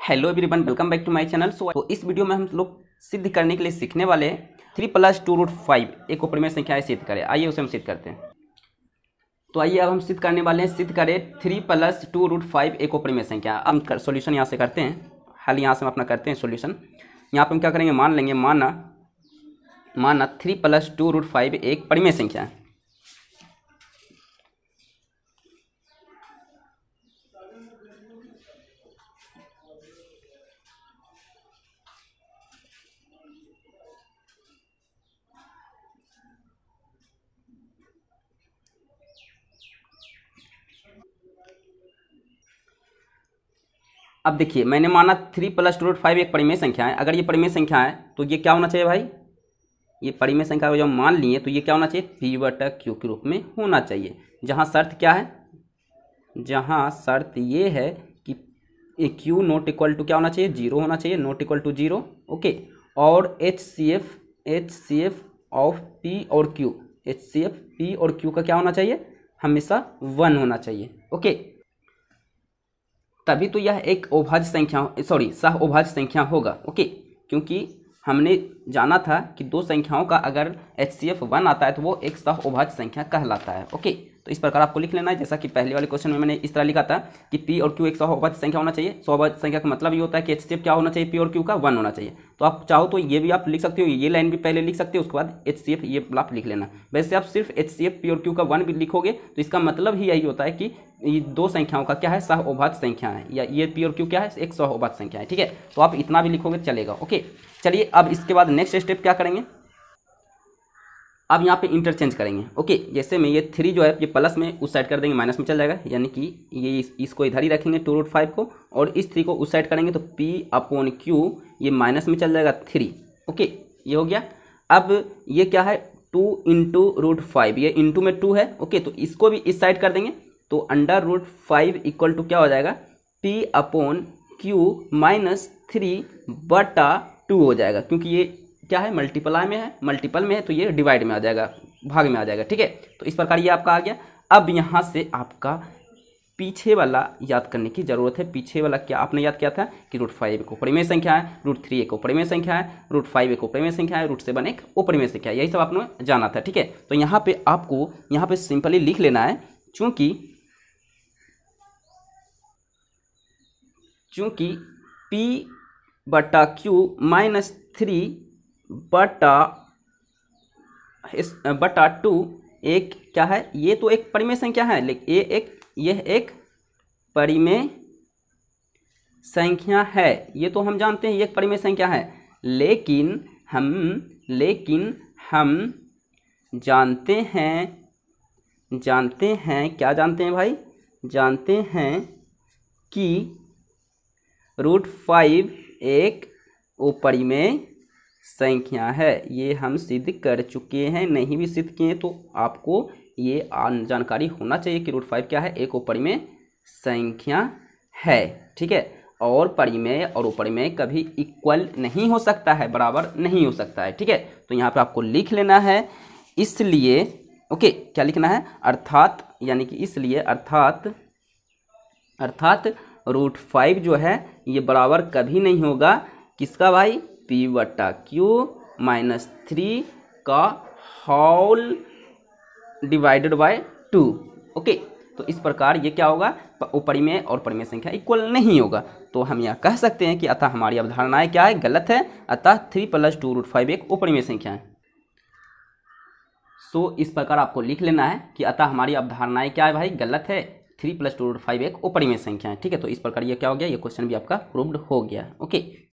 Hello everyone, welcome back to my channel. तो इस video में हम लोग सिद्ध करने के लिए सीखने वाले हैं 3 + 2√5 एक अपरिमेय संख्या सिद्ध करें। आइए उसे हम सिद्ध करते हैं। तो आइए अब हम सिद्ध करने वाले हैं, सिद्ध करें 3 + 2√5 एक अपरिमेय संख्या। अब हम सॉल्यूशन यहाँ से करते हैं, हाल यहाँ से हम अपना करते हैं सॉल्यूशन। यहाँ पर हम क्या करेंगे, मान लेंगे माना 3 + 2√5 एक परिमेय संख्या है। अब देखिए, मैंने माना 3 + 2√5 एक परिमेय संख्या है। अगर ये परिमेय संख्या है तो ये क्या होना चाहिए भाई, ये परिमेय संख्या को जब मान लिए तो ये क्या होना चाहिए, P/Q के रूप में होना चाहिए। जहाँ शर्त क्या है, जहाँ शर्त ये है कि Q नॉट इक्वल टू क्या होना चाहिए, 0 होना चाहिए, नॉट इक्वल टू 0। ओके, और HCF ऑफ P और Q, HCF P और Q का क्या होना चाहिए, हमेशा 1 होना चाहिए। ओके, तभी तो यह एक अभाज्य संख्या सह-अभाज्य संख्या होगा। ओके, क्योंकि हमने जाना था कि दो संख्याओं का अगर HCF 1 आता है तो वो एक सह-अभाज्य संख्या कहलाता है। ओके, तो इस प्रकार आपको लिख लेना है, जैसा कि पहले वाले क्वेश्चन में मैंने इस तरह लिखा था कि P और Q एक सह-अभाज्य संख्या होना चाहिए। सह-अभाज्य संख्या का मतलब ये होता है कि HCF क्या होना चाहिए, P और Q का 1 होना चाहिए। तो आप चाहो तो ये भी आप लिख सकते हो, ये लाइन भी पहले लिख सकते हो, उसके बाद HCF ये आप लिख लेना। वैसे आप सिर्फ HCF P और Q का 1 भी लिखोगे तो इसका मतलब ही यही होता है कि ये दो संख्याओं का क्या है, सह-अभाज्य संख्या है, या ये P और Q क्या है, एक सह-अभाज्य संख्या है। ठीक है, तो आप इतना भी लिखोगे चलेगा। ओके, चलिए अब इसके बाद नेक्स्ट स्टेप क्या करेंगे, अब यहाँ पे इंटरचेंज करेंगे। ओके, जैसे में ये 3 जो है ये प्लस में उस साइड कर देंगे, माइनस में चल जाएगा, यानी कि ये इसको इधर ही रखेंगे 2√5 को, और इस 3 को उस साइड करेंगे तो P/Q ये माइनस में चल जाएगा 3। ओके, ये हो गया। अब ये क्या है, 2 × √5, ये इंटू में 2 है। ओके, तो इसको भी इस साइड कर देंगे तो √5 इक्वल टू क्या हो जाएगा, P/Q - 3/2 हो जाएगा, क्योंकि ये क्या है, मल्टीपल में है तो ये डिवाइड में आ जाएगा, भाग में आ जाएगा। ठीक है, तो इस प्रकार ये आपका आ गया। अब यहाँ से आपका पीछे वाला याद करने की जरूरत है। पीछे वाला क्या आपने याद किया था कि √5 एक अपरिमेय संख्या है, √3 एक अपरिमेय संख्या है, √5 एक अपरिमेय संख्या है, √7 एक अपरिमेय संख्या है, यही सब आपने जाना था। ठीक है, तो यहाँ पे आपको यहाँ पे सिंपली लिख लेना है, चूंकि P/Q - 3/2 एक क्या है, ये तो एक परिमेय संख्या है, लेकिन यह एक परिमेय संख्या है, ये तो हम जानते हैं ये एक परिमेय संख्या है। लेकिन हम जानते हैं क्या जानते हैं भाई, जानते हैं कि √5 एक अपरिमेय संख्या है। ये हम सिद्ध कर चुके हैं, नहीं भी सिद्ध किए तो आपको ये जानकारी होना चाहिए कि √5 क्या है, एक अपरिमेय संख्या है। ठीक है, और परिमेय और अपरिमेय कभी इक्वल नहीं हो सकता है, बराबर नहीं हो सकता है। ठीक है, तो यहाँ पे आपको लिख लेना है, इसलिए ओके, क्या लिखना है, अर्थात, यानी कि इसलिए अर्थात √5 जो है ये बराबर कभी नहीं होगा किसका भाई, P/Q - 3 का होल डिवाइडेड बाय 2। ओके, तो इस प्रकार ये क्या होगा, अपरिमेय और परिमेय संख्या इक्वल नहीं होगा। तो हम यह कह सकते हैं कि अतः हमारी अवधारणाएं क्या है, गलत है, अतः 3 + 2√5 एक अपरिमेय संख्या है। इस प्रकार आपको लिख लेना है कि अतः हमारी अवधारणाएं क्या है भाई, गलत है, 3 + 2√5 एक अपरिमेय संख्या है। ठीक है, तो इस प्रकार ये क्या हो गया, ये क्वेश्चन भी आपका प्रूव्ड हो गया। ओके।